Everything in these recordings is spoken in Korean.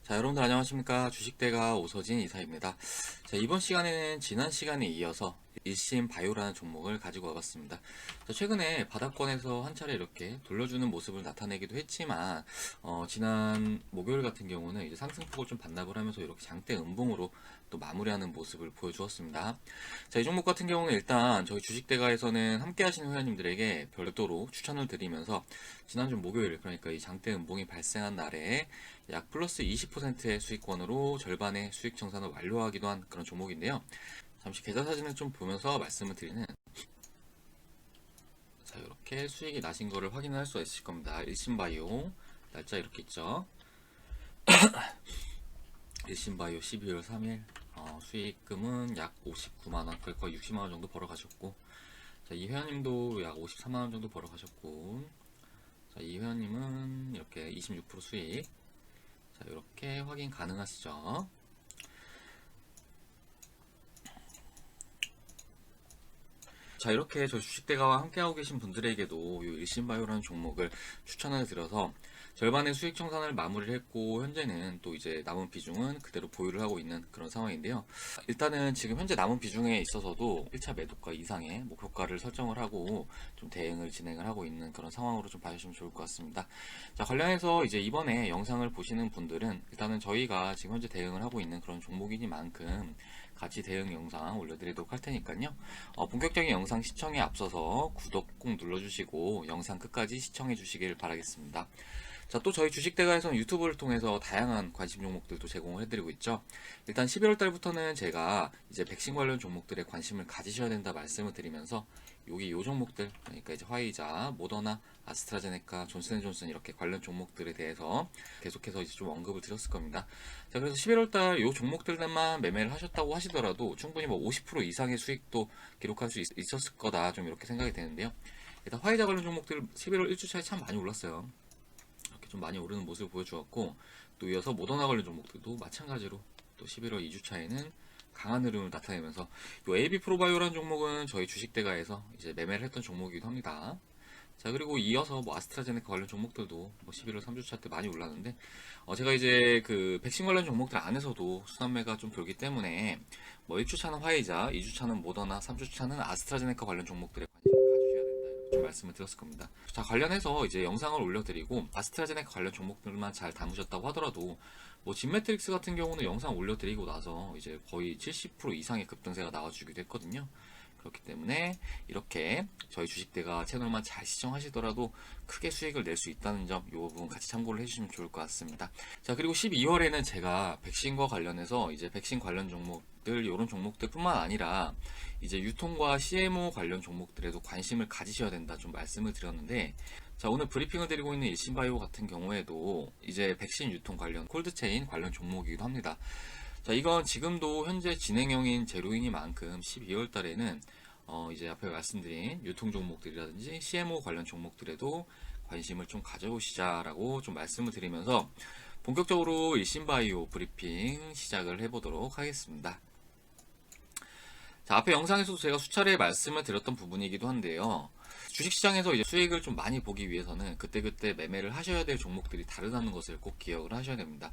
자, 여러분들 안녕하십니까. 주식대가 오서진 이사입니다. 자, 이번 시간에는 지난 시간에 이어서 일신 바이오라는 종목을 가지고 와봤습니다. 자, 최근에 바닥권에서 한 차례 이렇게 돌려주는 모습을 나타내기도 했지만, 지난 목요일 같은 경우는 이제 상승폭을 좀 반납을 하면서 이렇게 장대 음봉으로 또 마무리하는 모습을 보여주었습니다. 자, 이 종목 같은 경우는 일단 저희 주식대가에서는 함께 하시는 회원님들에게 별도로 추천을 드리면서 지난주 목요일, 그러니까 이 장대 음봉이 발생한 날에 약 플러스 20%의 수익권으로 절반의 수익 청산을 완료하기도 한 그런 종목인데요. 잠시 계좌 사진을 좀 보면서 말씀을 드리는, 자, 이렇게 수익이 나신 거를 확인할 수가 있으실 겁니다. 일신바이오 날짜 이렇게 있죠. 일신바이오 12월 3일 수익금은 약 59만원, 거의 60만원 정도 벌어가셨고, 자, 이 회원님도 약 53만원 정도 벌어가셨고, 자, 이 회원님은 이렇게 26% 수익, 자, 이렇게 확인 가능하시죠. 자, 이렇게 저 주식대가와 함께하고 계신 분들에게도 이 일신바이오라는 종목을 추천을 드려서 절반의 수익 청산을 마무리를 했고, 현재는 또 이제 남은 비중은 그대로 보유를 하고 있는 그런 상황인데요. 일단은 지금 현재 남은 비중에 있어서도 1차 매도가 이상의 목표가를 설정을 하고 좀 대응을 진행을 하고 있는 그런 상황으로 좀 봐주시면 좋을 것 같습니다. 자, 관련해서 이제 이번에 영상을 보시는 분들은 일단은 저희가 지금 현재 대응을 하고 있는 그런 종목이니만큼 같이 대응 영상 올려드리도록 할 테니까요. 본격적인 영상 시청에 앞서서 구독 꼭 눌러주시고 영상 끝까지 시청해 주시길 바라겠습니다. 자, 또 저희 주식대가에서는 유튜브를 통해서 다양한 관심 종목들도 제공을 해드리고 있죠. 일단 11월 달부터는 제가 이제 백신 관련 종목들에 관심을 가지셔야 된다 말씀을 드리면서 여기 요 종목들, 그러니까 이제 화이자, 모더나, 아스트라제네카, 존슨앤존슨 이렇게 관련 종목들에 대해서 계속해서 이제 좀 언급을 드렸을 겁니다. 자, 그래서 11월 달 요 종목들만 매매를 하셨다고 하시더라도 충분히 뭐 50% 이상의 수익도 기록할 수 있었을 거다, 좀 이렇게 생각이 되는데요. 일단 화이자 관련 종목들 11월 1주차에 참 많이 올랐어요. 이렇게 좀 많이 오르는 모습을 보여주었고, 또 이어서 모더나 관련 종목들도 마찬가지로 또 11월 2주차에는 강한 흐름을 나타내면서 이 AB 프로바이오라는 종목은 저희 주식대가에서 이제 매매를 했던 종목이기도 합니다. 자, 그리고 이어서 뭐 아스트라제네카 관련 종목들도 뭐 11월 3주차 때 많이 올랐는데, 제가 이제 그 백신 관련 종목들 안에서도 순환매가 좀 돌기 때문에 뭐 1주차는 화이자, 2주차는 모더나, 3주차는 아스트라제네카 관련 종목들에 관심을 가주셔야 된다, 이렇게 좀 말씀을 드렸을 겁니다. 자, 관련해서 이제 영상을 올려드리고 아스트라제네카 관련 종목들만 잘 담으셨다고 하더라도 뭐 진매트릭스 같은 경우는 영상 올려드리고 나서 이제 거의 70% 이상의 급등세가 나와주기도 했거든요. 그렇기 때문에 이렇게 저희 주식대가 채널만 잘 시청하시더라도 크게 수익을 낼 수 있다는 점, 이 부분 같이 참고를 해주시면 좋을 것 같습니다. 자, 그리고 12월에는 제가 백신과 관련해서 이제 백신 관련 종목들, 이런 종목들뿐만 아니라 이제 유통과 CMO 관련 종목들에도 관심을 가지셔야 된다, 좀 말씀을 드렸는데, 자, 오늘 브리핑을 드리고 있는 일신바이오 같은 경우에도 이제 백신 유통 관련 콜드체인 관련 종목이기도 합니다. 자, 이건 지금도 현재 진행형인 제로이니만큼 12월 달에는 이제 앞에 말씀드린 유통 종목들이라든지 CMO 관련 종목들에도 관심을 좀 가져보시자라고 좀 말씀을 드리면서 본격적으로 일신바이오 브리핑 시작을 해보도록 하겠습니다. 자, 앞에 영상에서도 제가 수차례 말씀을 드렸던 부분이기도 한데요. 주식시장에서 이제 수익을 좀 많이 보기 위해서는 그때그때 매매를 하셔야 될 종목들이 다르다는 것을 꼭 기억을 하셔야 됩니다.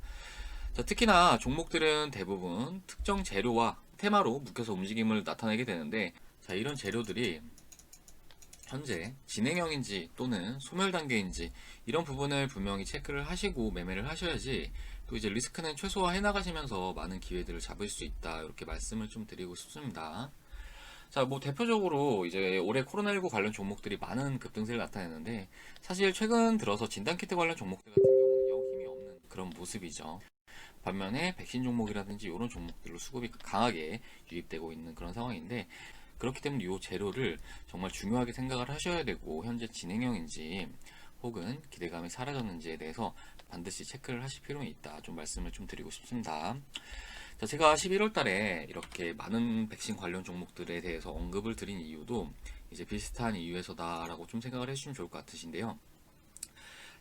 자, 특히나 종목들은 대부분 특정 재료와 테마로 묶여서 움직임을 나타내게 되는데, 자, 이런 재료들이 현재 진행형인지 또는 소멸 단계인지 이런 부분을 분명히 체크를 하시고 매매를 하셔야지 또 이제 리스크는 최소화해 나가시면서 많은 기회들을 잡을 수 있다, 이렇게 말씀을 좀 드리고 싶습니다. 자, 뭐 대표적으로 이제 올해 코로나19 관련 종목들이 많은 급등세를 나타내는데, 사실 최근 들어서 진단키트 관련 종목들 같은 경우는 영 힘이 없는 그런 모습이죠. 반면에 백신 종목이라든지 이런 종목들로 수급이 강하게 유입되고 있는 그런 상황인데, 그렇기 때문에 이 재료를 정말 중요하게 생각을 하셔야 되고, 현재 진행형인지 혹은 기대감이 사라졌는지에 대해서 반드시 체크를 하실 필요는 있다, 좀 말씀을 좀 드리고 싶습니다. 자, 제가 11월 달에 이렇게 많은 백신 관련 종목들에 대해서 언급을 드린 이유도 이제 비슷한 이유에서다라고 좀 생각을 해주시면 좋을 것 같으신데요.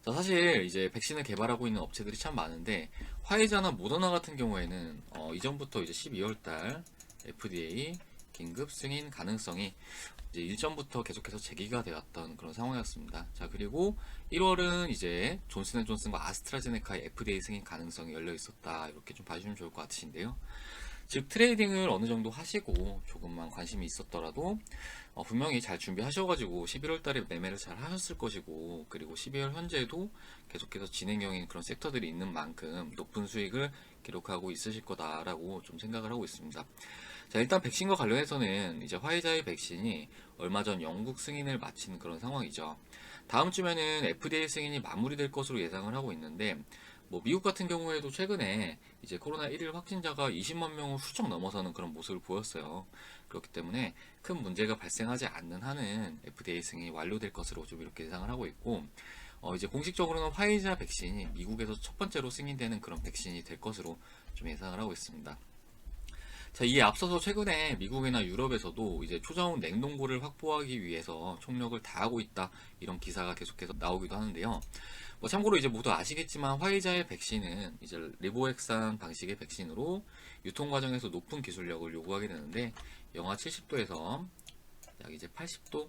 자, 사실 이제 백신을 개발하고 있는 업체들이 참 많은데, 화이자나 모더나 같은 경우에는 이전부터 이제 12월 달 FDA 긴급 승인 가능성이 이제 일전부터 계속해서 제기가 되었던 그런 상황이었습니다. 자, 그리고 1월은 이제 존슨앤존슨과 아스트라제네카의 FDA 승인 가능성이 열려 있었다. 이렇게 좀 봐주시면 좋을 것 같으신데요. 즉 트레이딩을 어느 정도 하시고 조금만 관심이 있었더라도 분명히 잘 준비하셔가지고 11월 달에 매매를 잘 하셨을 것이고, 그리고 12월 현재도 계속해서 진행형인 그런 섹터들이 있는 만큼 높은 수익을 기록하고 있으실 거다라고 좀 생각을 하고 있습니다. 자, 일단 백신과 관련해서는 이제 화이자의 백신이 얼마 전 영국 승인을 마친 그런 상황이죠. 다음 주면은 FDA 승인이 마무리될 것으로 예상을 하고 있는데, 뭐 미국 같은 경우에도 최근에 이제 코로나 1일 확진자가 20만 명을 훌쩍 넘어서는 그런 모습을 보였어요. 그렇기 때문에 큰 문제가 발생하지 않는 한은 FDA 승인이 완료될 것으로 좀 이렇게 예상을 하고 있고, 이제 공식적으로는 화이자 백신이 미국에서 첫 번째로 승인되는 그런 백신이 될 것으로 좀 예상을 하고 있습니다. 자, 이에 앞서서 최근에 미국이나 유럽에서도 이제 초저온 냉동고를 확보하기 위해서 총력을 다하고 있다, 이런 기사가 계속해서 나오기도 하는데요. 뭐 참고로 이제 모두 아시겠지만 화이자의 백신은 이제 리보액산 방식의 백신으로 유통 과정에서 높은 기술력을 요구하게 되는데, 영하 70도에서 약 이제 80도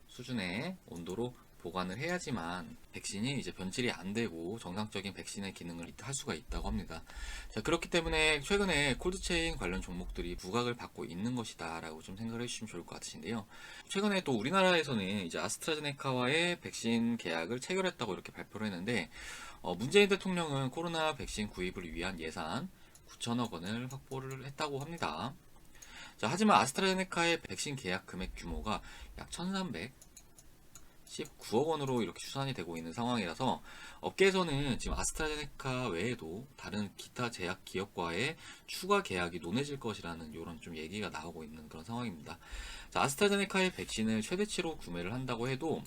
수준의 온도로 보관을 해야지만 백신이 이제 변질이 안 되고 정상적인 백신의 기능을 할 수가 있다고 합니다. 자, 그렇기 때문에 최근에 콜드체인 관련 종목들이 부각을 받고 있는 것이다라고 좀 생각을 해주시면 좋을 것 같으신데요. 최근에 또 우리나라에서는 이제 아스트라제네카와의 백신 계약을 체결했다고 이렇게 발표를 했는데, 문재인 대통령은 코로나 백신 구입을 위한 예산 9천억 원을 확보를 했다고 합니다. 자, 하지만 아스트라제네카의 백신 계약 금액 규모가 약 1,319억 원으로 이렇게 추산이 되고 있는 상황이라서 업계에서는 지금 아스트라제네카 외에도 다른 기타 제약 기업과의 추가 계약이 논해질 것이라는 이런 좀 얘기가 나오고 있는 그런 상황입니다. 자, 아스트라제네카의 백신을 최대치로 구매를 한다고 해도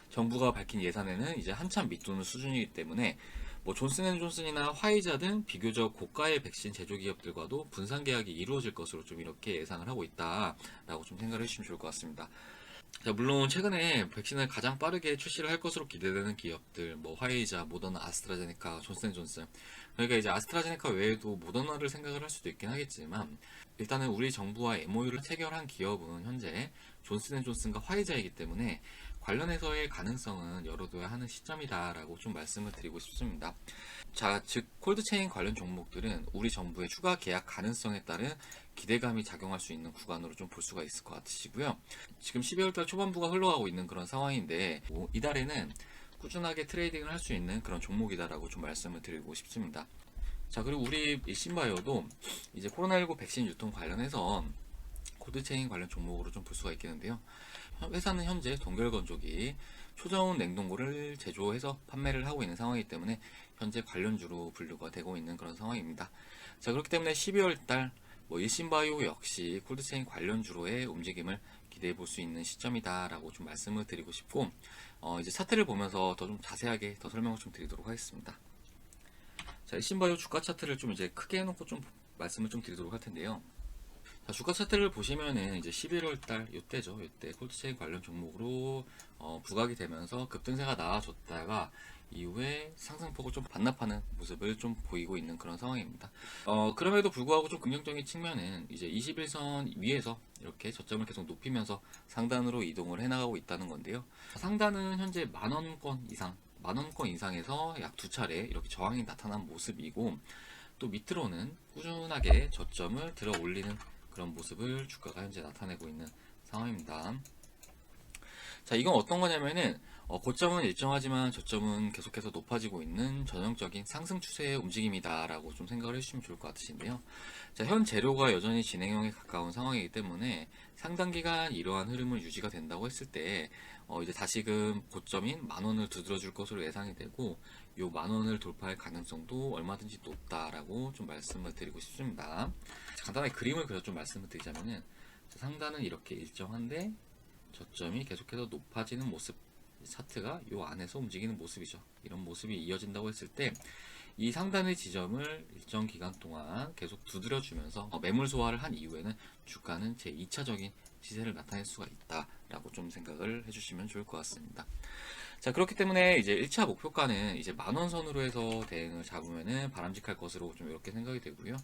정부가 밝힌 예산에는 이제 한참 밑도는 수준이기 때문에 뭐 존슨앤존슨이나 화이자 등 비교적 고가의 백신 제조 기업들과도 분산 계약이 이루어질 것으로 좀 이렇게 예상을 하고 있다라고 좀 생각을 해주시면 좋을 것 같습니다. 자, 물론 최근에 백신을 가장 빠르게 출시를 할 것으로 기대되는 기업들, 뭐 화이자, 모더나, 아스트라제네카, 존슨앤존슨. 그러니까 이제 아스트라제네카 외에도 모더나를 생각을 할 수도 있긴 하겠지만, 일단은 우리 정부와 MOU를 체결한 기업은 현재 존슨앤존슨과 화이자이기 때문에 관련해서의 가능성은 열어둬야 하는 시점이다라고 좀 말씀을 드리고 싶습니다. 자, 즉 콜드체인 관련 종목들은 우리 정부의 추가 계약 가능성에 따른 기대감이 작용할 수 있는 구간으로 좀 볼 수가 있을 것 같으시고요. 지금 12월달 초반부가 흘러가고 있는 그런 상황인데, 이달에는 꾸준하게 트레이딩을 할 수 있는 그런 종목이다라고 좀 말씀을 드리고 싶습니다. 자, 그리고 우리 일신바이오도 이제 코로나19 백신 유통 관련해서 콜드체인 관련 종목으로 좀 볼 수가 있겠는데요. 회사는 현재 동결건조기 초저온 냉동고를 제조해서 판매를 하고 있는 상황이기 때문에 현재 관련주로 분류가 되고 있는 그런 상황입니다. 자, 그렇기 때문에 12월달 뭐 일신바이오 역시 콜드체인 관련주로의 움직임을 기대해 볼 수 있는 시점이다라고 좀 말씀을 드리고 싶고, 이제 차트를 보면서 더 좀 자세하게 더 설명을 좀 드리도록 하겠습니다. 자, 일신바이오 주가 차트를 좀 이제 크게 해놓고 좀 말씀을 좀 드리도록 할 텐데요. 자, 주가 차트를 보시면은 이제 11월 달 요때죠. 요때 콜드체인 관련 종목으로 부각이 되면서 급등세가 나아졌다가 이후에 상승폭을 좀 반납하는 모습을 좀 보이고 있는 그런 상황입니다. 그럼에도 불구하고 좀 긍정적인 측면은 이제 21선 위에서 이렇게 저점을 계속 높이면서 상단으로 이동을 해나가고 있다는 건데요. 상단은 현재 만원권 이상, 만원권 이상에서 약 두 차례 이렇게 저항이 나타난 모습이고, 또 밑으로는 꾸준하게 저점을 들어 올리는 그런 모습을 주가가 현재 나타내고 있는 상황입니다. 자, 이건 어떤 거냐면은 고점은 일정하지만 저점은 계속해서 높아지고 있는 전형적인 상승 추세의 움직임이다라고 좀 생각을 해주시면 좋을 것 같으신데요. 자, 현 재료가 여전히 진행형에 가까운 상황이기 때문에 상당 기간 이러한 흐름을 유지가 된다고 했을 때 이제 다시금 고점인 만원을 두드려줄 것으로 예상이 되고, 요 만원을 돌파할 가능성도 얼마든지 높다라고 좀 말씀을 드리고 싶습니다. 간단하게 그림을 그려 좀 말씀을 드리자면은, 상단은 이렇게 일정한데 저점이 계속해서 높아지는 모습, 차트가 요 안에서 움직이는 모습이죠. 이런 모습이 이어진다고 했을 때 이 상단의 지점을 일정 기간 동안 계속 두드려주면서 매물 소화를 한 이후에는 주가는 제 2차적인 시세를 나타낼 수가 있다라고 좀 생각을 해주시면 좋을 것 같습니다. 자, 그렇기 때문에 이제 1차 목표가는 이제 10,000원 선으로 해서 대응을 잡으면은 바람직할 것으로 좀 이렇게 생각이 되고요.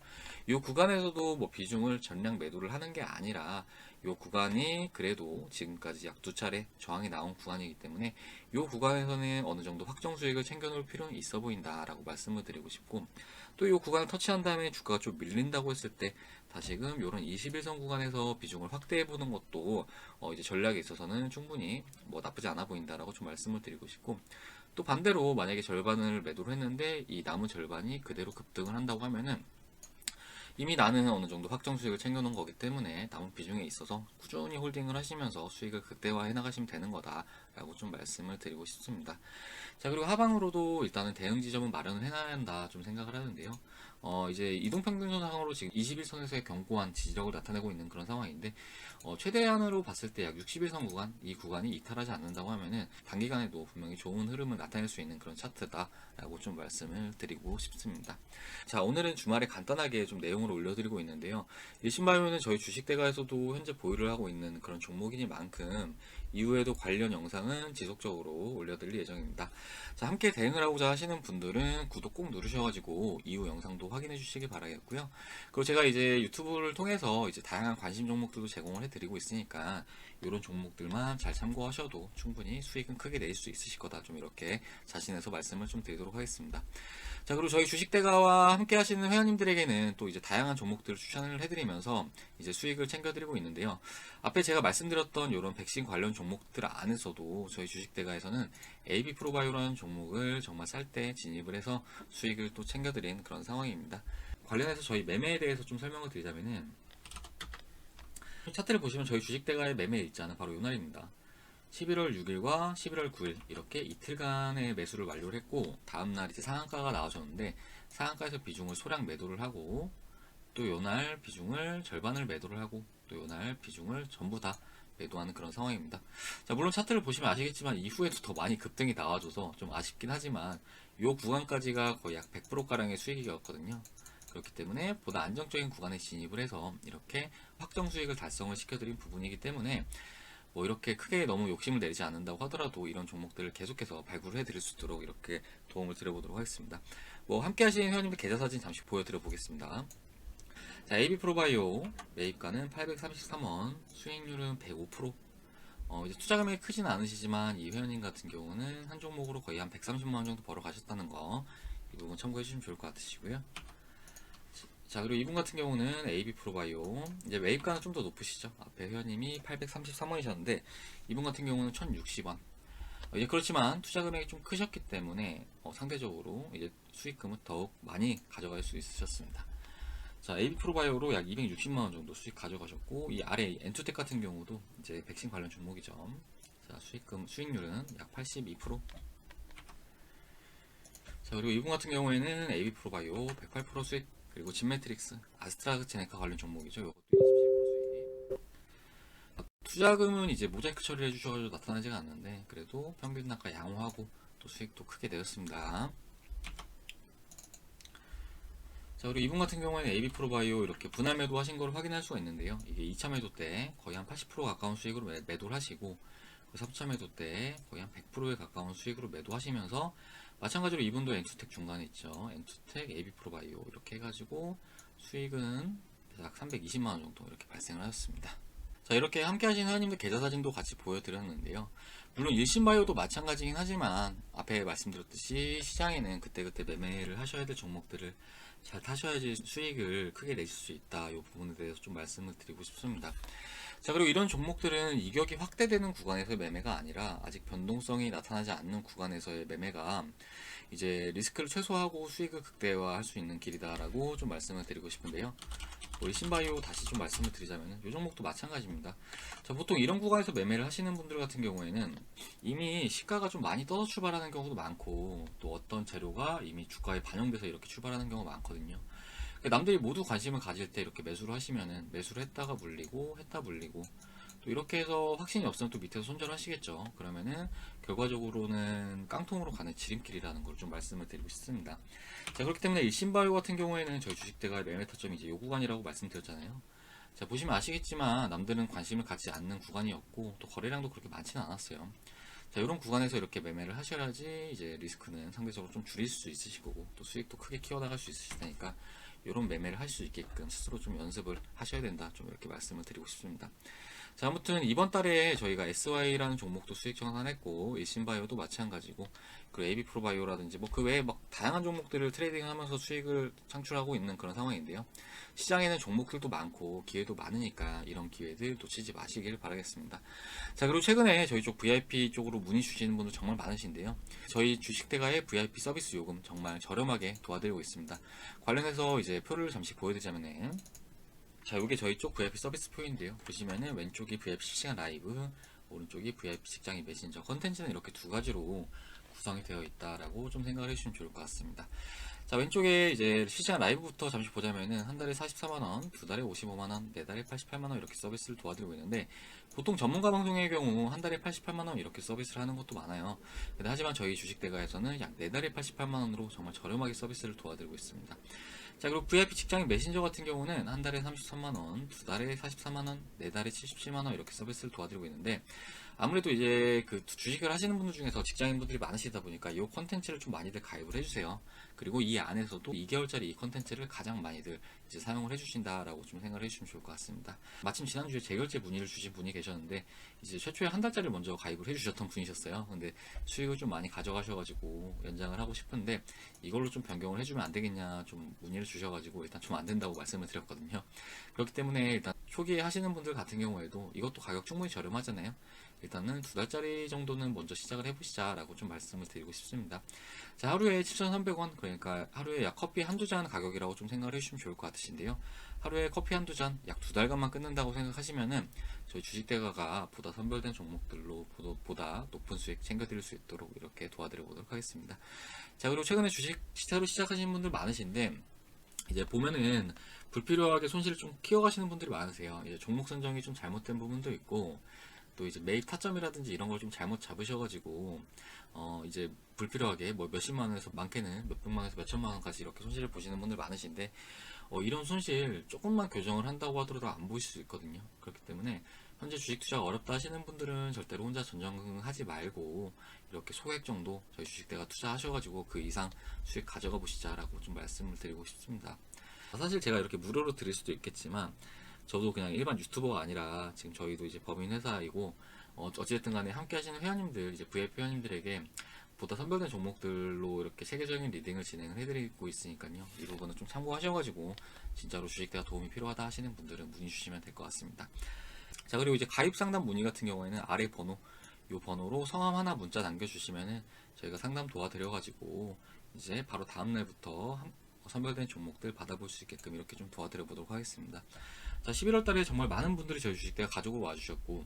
이 구간에서도 뭐 비중을 전량 매도를 하는 게 아니라 이 구간이 그래도 지금까지 약 2차례 저항이 나온 구간이기 때문에 이 구간에서는 어느 정도 확정 수익을 챙겨 놓을 필요는 있어 보인다라고 말씀을 드리고 싶고, 또 이 구간을 터치한 다음에 주가가 좀 밀린다고 했을 때 다시금 이런 21선 구간에서 비중을 확대해 보는 것도 이제 전략에 있어서는 충분히 뭐 나쁘지 않아 보인다라고 좀 말씀을 드리고 싶고, 또 반대로 만약에 절반을 매도를 했는데 이 남은 절반이 그대로 급등을 한다고 하면은 이미 나는 어느 정도 확정 수익을 챙겨놓은 거기 때문에 남은 비중에 있어서 꾸준히 홀딩을 하시면서 수익을 극대화해 나가시면 되는 거다라고 좀 말씀을 드리고 싶습니다. 자, 그리고 하방으로도 일단은 대응 지점은 마련을 해놔야 한다 좀 생각을 하는데요. 이제 이동평균선상으로 지금 21선에서의 견고한 지지력을 나타내고 있는 그런 상황인데, 최대한으로 봤을 때 약 61선 구간, 이 구간이 이탈하지 않는다고 하면은 단기간에도 분명히 좋은 흐름을 나타낼 수 있는 그런 차트다라고 좀 말씀을 드리고 싶습니다. 자, 오늘은 주말에 간단하게 좀 내용을 올려드리고 있는데요. 일신바이오는 저희 주식대가에서도 현재 보유를 하고 있는 그런 종목이니만큼 이후에도 관련 영상은 지속적으로 올려드릴 예정입니다. 자, 함께 대응을 하고자 하시는 분들은 구독 꼭 누르셔가지고 이후 영상도 확인해 주시기 바라겠고요. 그리고 제가 이제 유튜브를 통해서 이제 다양한 관심 종목들도 제공을 해드리고 있으니까 이런 종목들만 잘 참고하셔도 충분히 수익은 크게 낼 수 있으실 거다, 좀 이렇게 자신해서 말씀을 좀 드리도록 하겠습니다. 자, 그리고 저희 주식대가와 함께 하시는 회원님들에게는 또 이제 다양한 종목들을 추천을 해드리면서 이제 수익을 챙겨드리고 있는데요. 앞에 제가 말씀드렸던 이런 백신 관련 종목들 안에서도 저희 주식대가에서는 AB 프로바이오라는 종목을 정말 쌀 때 진입을 해서 수익을 또 챙겨드린 그런 상황입니다. 관련해서 저희 매매에 대해서 좀 설명을 드리자면은, 차트를 보시면 저희 주식대가의 매매 일자는 바로 이 날입니다. 11월 6일과 11월 9일 이렇게 이틀간의 매수를 완료를 했고, 다음날 이제 상한가가 나와줬는데 상한가에서 비중을 소량 매도를 하고, 또 요날 비중을 절반을 매도를 하고, 또 요날 비중을 전부 다 매도하는 그런 상황입니다. 자, 물론 차트를 보시면 아시겠지만 이후에도 더 많이 급등이 나와줘서 좀 아쉽긴 하지만 요 구간까지가 거의 약 100%가량의 수익이었거든요. 그렇기 때문에 보다 안정적인 구간에 진입을 해서 이렇게 확정 수익을 달성을 시켜드린 부분이기 때문에 뭐 이렇게 크게 너무 욕심을 내지 않는다고 하더라도 이런 종목들을 계속해서 발굴을 해드릴 수 있도록 이렇게 도움을 드려보도록 하겠습니다. 뭐 함께 하시는 회원님들 계좌 사진 잠시 보여드려 보겠습니다. 자, AB 프로바이오 매입가는 833원, 수익률은 105%. 이제 투자 금액이 크진 않으시지만 이 회원님 같은 경우는 한 종목으로 거의 한 130만 원 정도 벌어 가셨다는 거, 이 부분 참고해 주시면 좋을 것 같으시고요. 자, 그리고 이분 같은 경우는 AB 프로바이오 이제 매입가는 좀 더 높으시죠. 앞에 회원님이 833원이셨는데 이분 같은 경우는 1060원. 이제 그렇지만 투자 금액이 좀 크셨기 때문에 상대적으로 이제 수익금을 더욱 많이 가져갈 수 있으셨습니다. 자, AB 프로바이오로 약 260만원 정도 수익 가져가셨고, 이 아래 엔투텍 같은 경우도 이제 백신 관련 종목이죠. 자, 수익률은 약 82%. 자, 그리고 이분 같은 경우에는 AB 프로바이오 108% 수익, 그리고 진매트릭스, 아스트라제네카 관련 종목이죠. 이것도 27% 수익. 투자금은 이제 모자이크 처리를 해주셔가지고 나타나지가 않는데, 그래도 평균 단가 양호하고 또 수익도 크게 내었습니다. 자, 그리고 이분 같은 경우에는 AB 프로바이오 이렇게 분할 매도 하신 걸 확인할 수가 있는데요. 이게 2차 매도 때 거의 한 80% 가까운 수익으로 매도를 하시고, 3차 매도 때 거의 한 100%에 가까운 수익으로 매도하시면서, 마찬가지로 이분도 엔투텍 중간에 있죠. 엔투텍, AB 프로바이오 이렇게 해가지고 수익은 약 320만원 정도 이렇게 발생을 하셨습니다. 자, 이렇게 함께 하신 회원님들 계좌 사진도 같이 보여드렸는데요. 물론 일신바이오도 마찬가지긴 하지만 앞에 말씀드렸듯이 시장에는 그때그때 매매를 하셔야 될 종목들을 잘 타셔야지 수익을 크게 내실 수 있다. 이 부분에 대해서 좀 말씀을 드리고 싶습니다. 자, 그리고 이런 종목들은 이격이 확대되는 구간에서의 매매가 아니라 아직 변동성이 나타나지 않는 구간에서의 매매가 이제 리스크를 최소화하고 수익을 극대화할 수 있는 길이다라고 좀 말씀을 드리고 싶은데요. 일신바이오 다시 좀 말씀을 드리자면 이 종목도 마찬가지입니다. 자, 보통 이런 구간에서 매매를 하시는 분들 같은 경우에는 이미 시가가 좀 많이 떠서 출발하는 경우도 많고, 또 어떤 재료가 이미 주가에 반영돼서 이렇게 출발하는 경우가 많거든요. 남들이 모두 관심을 가질 때 이렇게 매수를 하시면은 매수를 했다가 물리고 했다 물리고, 또 이렇게 해서 확신이 없으면 또 밑에서 손절하시겠죠. 그러면은 결과적으로는 깡통으로 가는 지름길이라는 걸 좀 말씀을 드리고 싶습니다. 자, 그렇기 때문에 일신바이오 같은 경우에는 저희 주식대가 매매 타점이 이제 요 구간이라고 말씀드렸잖아요. 자, 보시면 아시겠지만 남들은 관심을 갖지 않는 구간이었고, 또 거래량도 그렇게 많지는 않았어요. 자, 이런 구간에서 이렇게 매매를 하셔야지 이제 리스크는 상대적으로 좀 줄일 수 있으실 거고 또 수익도 크게 키워나갈 수 있으실 테니까 이런 매매를 할 수 있게끔 스스로 좀 연습을 하셔야 된다. 좀 이렇게 말씀을 드리고 싶습니다. 자, 아무튼 이번 달에 저희가 SY라는 종목도 수익 정산했고 일신바이오도 마찬가지고 그리고 AB프로바이오라든지 뭐 그 외에 막 다양한 종목들을 트레이딩하면서 수익을 창출하고 있는 그런 상황인데요. 시장에는 종목들도 많고 기회도 많으니까 이런 기회들 놓치지 마시길 바라겠습니다. 자, 그리고 최근에 저희 쪽 VIP 쪽으로 문의 주시는 분들 정말 많으신데요. 저희 주식대가의 VIP 서비스 요금 정말 저렴하게 도와드리고 있습니다. 관련해서 이제 표를 잠시 보여드리자면은, 자, 이게 저희 쪽 VIP 서비스 표인데요. 보시면은 왼쪽이 VIP 실시간 라이브, 오른쪽이 VIP 직장인 메신저. 컨텐츠는 이렇게 두 가지로 구성이 되어 있다라고 좀 생각을 해주시면 좋을 것 같습니다. 자, 왼쪽에 이제 실시간 라이브부터 잠시 보자면은 한 달에 44만원, 두 달에 55만원, 네 달에 88만원 이렇게 서비스를 도와드리고 있는데, 보통 전문가 방송의 경우 한 달에 88만원 이렇게 서비스를 하는 것도 많아요. 근데 하지만 저희 주식대가에서는 약 네 달에 88만원으로 정말 저렴하게 서비스를 도와드리고 있습니다. 자, 그리고 VIP 직장인 메신저 같은 경우는 한 달에 33만원, 두 달에 44만원, 네 달에 77만원 이렇게 서비스를 도와드리고 있는데, 아무래도 이제 그 주식을 하시는 분들 중에서 직장인분들이 많으시다 보니까 이 컨텐츠를 좀 많이들 가입을 해주세요. 그리고 이 안에서도 2개월짜리 이 컨텐츠를 가장 많이들 이제 사용을 해주신다라고 좀 생각을 해주시면 좋을 것 같습니다. 마침 지난주에 재결제 문의를 주신 분이 계셨는데, 이제 최초에 한 달짜리 먼저 가입을 해주셨던 분이셨어요. 근데 수익을 좀 많이 가져가셔가지고 연장을 하고 싶은데 이걸로 좀 변경을 해주면 안 되겠냐 좀 문의를 주셔가지고 일단 좀 안 된다고 말씀을 드렸거든요. 그렇기 때문에 일단 초기에 하시는 분들 같은 경우에도 이것도 가격 충분히 저렴하잖아요. 일단은 두 달짜리 정도는 먼저 시작을 해보시자 라고 좀 말씀을 드리고 싶습니다. 자, 하루에 7,300원, 그러니까 하루에 약 커피 한두 잔 가격이라고 좀 생각을 해주시면 좋을 것 같으신데요. 하루에 커피 한두 잔 약 두 달간만 끊는다고 생각하시면은 저희 주식대가가 보다 선별된 종목들로 보다 높은 수익 챙겨드릴 수 있도록 이렇게 도와드려 보도록 하겠습니다. 자, 그리고 최근에 주식 새로 시작하시는 분들 많으신데, 이제 보면은 불필요하게 손실을 좀 키워가시는 분들이 많으세요. 이제 종목 선정이 좀 잘못된 부분도 있고, 또 이제 매입 타점이라든지 이런 걸 좀 잘못 잡으셔가지고 이제 불필요하게 뭐 몇십만 원에서 많게는 몇백만 원에서 몇천만 원까지 이렇게 손실을 보시는 분들 많으신데, 이런 손실 조금만 교정을 한다고 하더라도 안 보일 수 있거든요. 그렇기 때문에 현재 주식 투자가 어렵다 하시는 분들은 절대로 혼자 전전긍긍하지 말고 이렇게 소액 정도 저희 주식대가 투자하셔가지고 그 이상 수익 가져가 보시자라고 좀 말씀을 드리고 싶습니다. 사실 제가 이렇게 무료로 드릴 수도 있겠지만, 저도 그냥 일반 유튜버가 아니라 지금 저희도 이제 법인 회사이고 어찌됐든 간에 함께 하시는 회원님들, 이제 VIP 회원님들에게 보다 선별된 종목들로 이렇게 세계적인 리딩을 진행을 해드리고 있으니까요. 이 부분은 좀 참고하셔가지고 진짜로 주식대가 도움이 필요하다 하시는 분들은 문의 주시면 될 것 같습니다. 자, 그리고 이제 가입 상담 문의 같은 경우에는 아래 번호, 이 번호로 성함 하나 문자 남겨주시면은 저희가 상담 도와드려가지고 이제 바로 다음날부터 선별된 종목들 받아볼 수 있게끔 이렇게 좀 도와드려 보도록 하겠습니다. 자, 11월 달에 정말 많은 분들이 저희 주식대가 가족으로 와주셨고,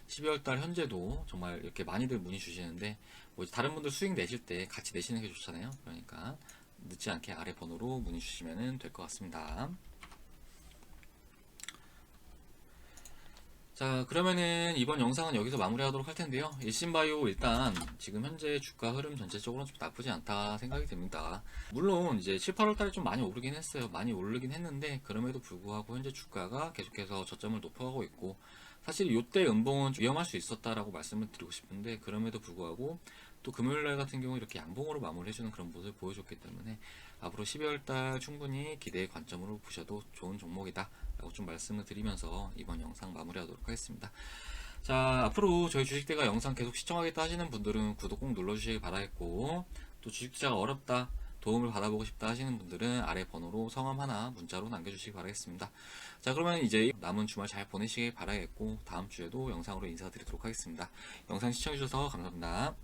12월 달 현재도 정말 이렇게 많이들 문의 주시는데, 뭐 다른 분들 수익 내실 때 같이 내시는 게 좋잖아요. 그러니까 늦지 않게 아래 번호로 문의 주시면 될 것 같습니다. 자, 그러면은 이번 영상은 여기서 마무리하도록 할 텐데요. 일신바이오 일단 지금 현재 주가 흐름 전체적으로는 좀 나쁘지 않다 생각이 됩니다. 물론 이제 7, 8월 달에 좀 많이 오르긴 했어요. 많이 오르긴 했는데 그럼에도 불구하고 현재 주가가 계속해서 저점을 높여가고 있고, 사실 이때 음봉은 좀 위험할 수 있었다라고 말씀을 드리고 싶은데, 그럼에도 불구하고 또 금요일날 같은 경우 이렇게 양봉으로 마무리해주는 그런 모습을 보여줬기 때문에 앞으로 12월달 충분히 기대의 관점으로 보셔도 좋은 종목이다 라고 좀 말씀을 드리면서 이번 영상 마무리하도록 하겠습니다. 자, 앞으로 저희 주식대가 영상 계속 시청하겠다 하시는 분들은 구독 꼭 눌러주시기 바라겠고, 또 주식 투자가 어렵다, 도움을 받아보고 싶다 하시는 분들은 아래 번호로 성함 하나 문자로 남겨주시기 바라겠습니다. 자, 그러면 이제 남은 주말 잘 보내시길 바라겠고, 다음 주에도 영상으로 인사드리도록 하겠습니다. 영상 시청해주셔서 감사합니다.